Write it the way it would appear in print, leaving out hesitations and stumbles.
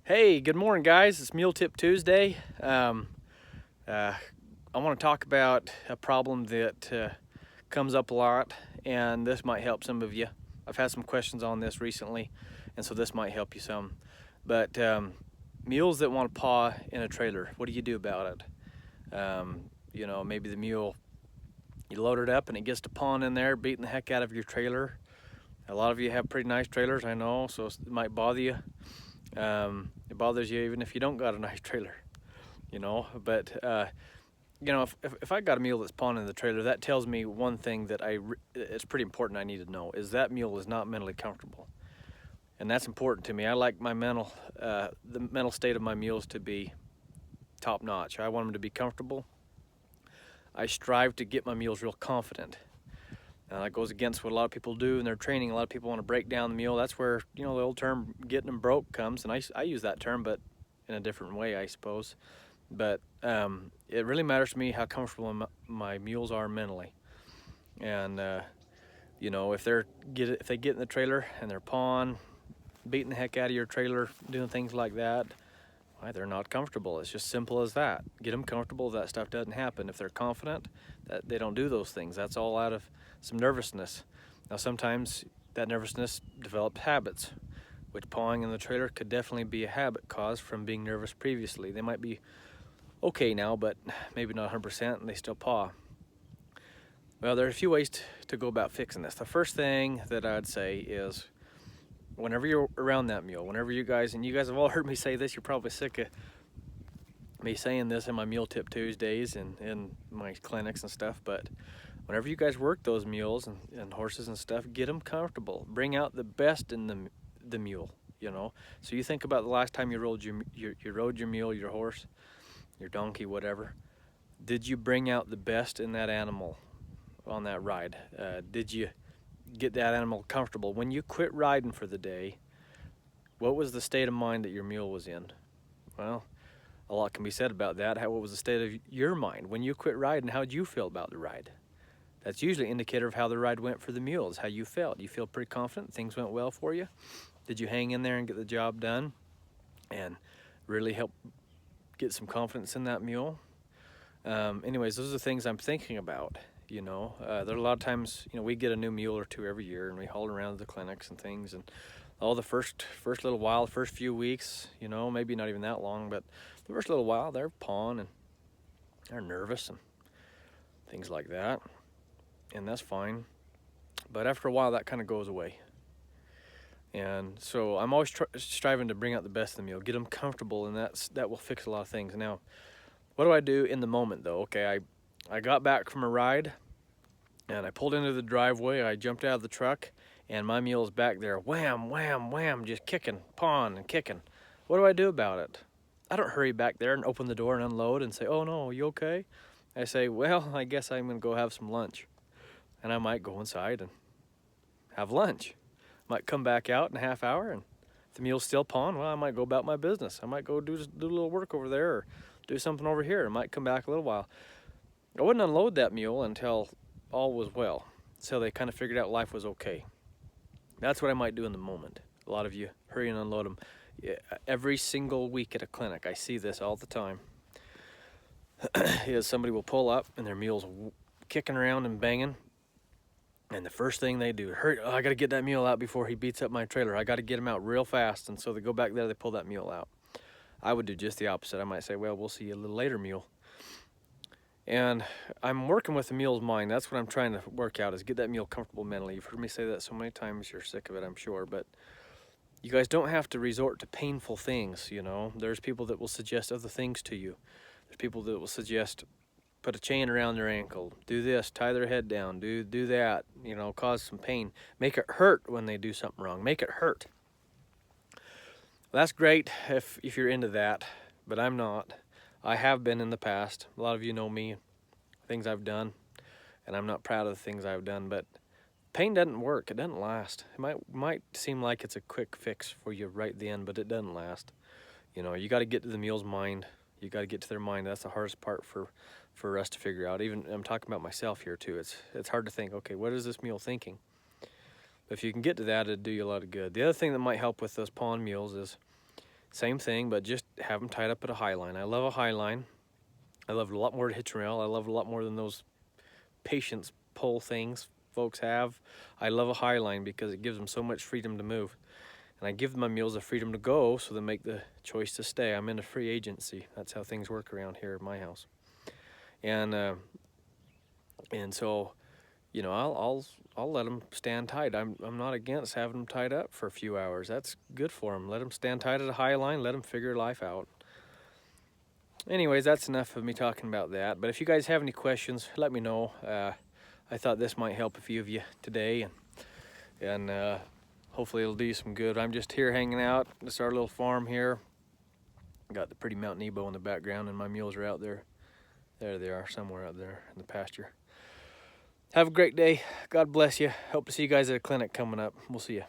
Hey, good morning, guys. It's Mule Tip Tuesday. I want to talk about a problem that comes up a lot, and this might help some of you. I've had some questions on this recently, and so this might help you some. But mules that want to paw in a trailer, what do you do about it? Maybe the mule, you load it up and it gets to pawing in there, beating the heck out of your trailer. A lot of you have pretty nice trailers, I know, so it might bother you. It bothers you even if you don't got a nice trailer, but if I got a mule that's pawing in the trailer, that tells me one thing that it's pretty important. I need to know is that mule is not mentally comfortable, and that's important to me. I like the mental state of my mules to be top notch. I want them to be comfortable. I strive to get my mules real confident. That goes against what a lot of people do in their training. A lot of people want to break down the mule. That's where, the old term getting them broke comes. And I use that term, but in a different way, I suppose. But it really matters to me how comfortable my mules are mentally. And, if they get in the trailer and they're pawing, beating the heck out of your trailer, doing things like that, why, they're not comfortable. It's just simple as that. Get them comfortable. That stuff doesn't happen. If they're confident, that they don't do those things. That's all out of some nervousness. Now, sometimes that nervousness develops habits, which pawing in the trailer could definitely be a habit caused from being nervous previously. They might be okay now, but maybe not 100%, and they still paw. Well, there are a few ways to go about fixing this. The first thing that I'd say is whenever you're around that mule, whenever you guys have all heard me say this, you're probably sick of me saying this in my Mule Tip Tuesdays and in my clinics and stuff, but whenever you guys work those mules and horses and stuff, get them comfortable. Bring out the best in the mule, So you think about the last time you rode your mule, your horse, your donkey, whatever. Did you bring out the best in that animal on that ride? Did you get that animal comfortable? When you quit riding for the day, what was the state of mind that your mule was in? Well, a lot can be said about that. What was the state of your mind when you quit riding? How did you feel about the ride? That's usually an indicator of how the ride went for the mules, how you felt. You feel pretty confident, things went well for you? Did you hang in there and get the job done and really help get some confidence in that mule? Anyways, those are the things I'm thinking about. There are a lot of times, we get a new mule or two every year and we haul around to the clinics and things, and all the first little while, the first few weeks, maybe not even that long, but the first little while they're pawing and they're nervous and things like that, and that's fine. But after a while, that kind of goes away. And so I'm always striving to bring out the best in the mule, get them comfortable, and that will fix a lot of things. Now, what do I do in the moment, though? Okay, I got back from a ride, and I pulled into the driveway. I jumped out of the truck, and my mule's back there, wham, wham, wham, just kicking, pawing and kicking. What do I do about it? I don't hurry back there and open the door and unload and say, oh no, you okay? I say, well, I guess I'm gonna go have some lunch. And I might go inside and have lunch. Might come back out in a half hour, and if the mule's still pawing, well, I might go about my business. I might go do a little work over there or do something over here. I might come back a little while. I wouldn't unload that mule until all was well, so they kind of figured out life was okay. That's what I might do in the moment. A lot of you hurry and unload them. Every single week at a clinic, I see this all the time. Is somebody will pull up and their mule's kicking around and banging, and the first thing they do, hurry! Oh, I got to get that mule out before he beats up my trailer. I got to get him out real fast, and so they go back there, they pull that mule out. I would do just the opposite. I might say, well, we'll see you a little later, mule. And I'm working with the mule's mind. That's what I'm trying to work out, is get that mule comfortable mentally. You've heard me say that so many times, you're sick of it, I'm sure, but you guys don't have to resort to painful things, There's people that will suggest other things to you. There's people that will suggest put a chain around their ankle, do this, tie their head down, do that, cause some pain. Make it hurt when they do something wrong. Make it hurt. Well, that's great if you're into that, but I'm not. I have been in the past. A lot of you know me, things I've done, and I'm not proud of the things I've done, but pain doesn't work. It doesn't last. It might seem like it's a quick fix for you right then, but it doesn't last. You got to get to the mule's mind. You got to get to their mind. That's the hardest part for us to figure out. Even I'm talking about myself here too. It's hard to think, okay, what is this mule thinking? But if you can get to that, it'd do you a lot of good. The other thing that might help with those pawn mules is Same thing, but just have them tied up at a high line. I love a high line. I love it a lot more than hitch and rail. I love it a lot more than those patience pull things folks have. I love a high line because it gives them so much freedom to move. And I give my mules the freedom to go so they make the choice to stay. I'm in a free agency. That's how things work around here at my house. And so, you know, I'll let them stand tied. I'm not against having them tied up for a few hours. That's good for them. Let them stand tied at a high line. Let them figure life out. Anyways, that's enough of me talking about that. But if you guys have any questions, let me know. I thought this might help a few of you today, and hopefully it'll do you some good. I'm just here hanging out. This is our little farm here. Got the pretty Mount Nebo in the background, and my mules are out there. There they are, somewhere out there in the pasture. Have a great day. God bless you. Hope to see you guys at a clinic coming up. We'll see you.